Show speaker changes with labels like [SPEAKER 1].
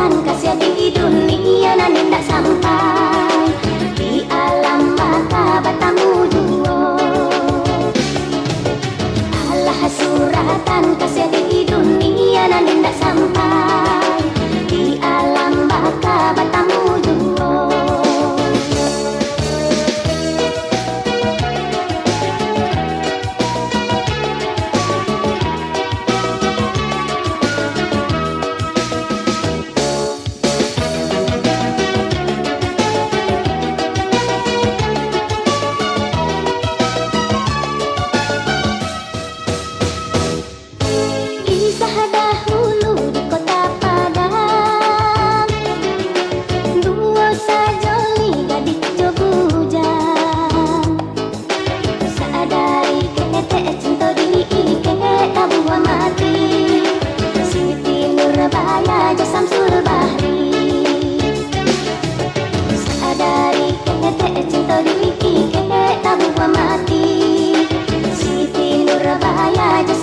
[SPEAKER 1] suratan kasih di dunia nan tidak sampai di alam baka batamu duo. Alah suratan kasih di dunia nan tidak sampai di alam baka batamu duo. Kisah dahulu di kota Padang, duo sajoli gadis jo bujang. Sadari kete cinta di ike tabuah mati, Siti Nurbaya jo Samsul Bahri. Sadari kete cinta di ike tabuah mati, Siti Nurbaya jo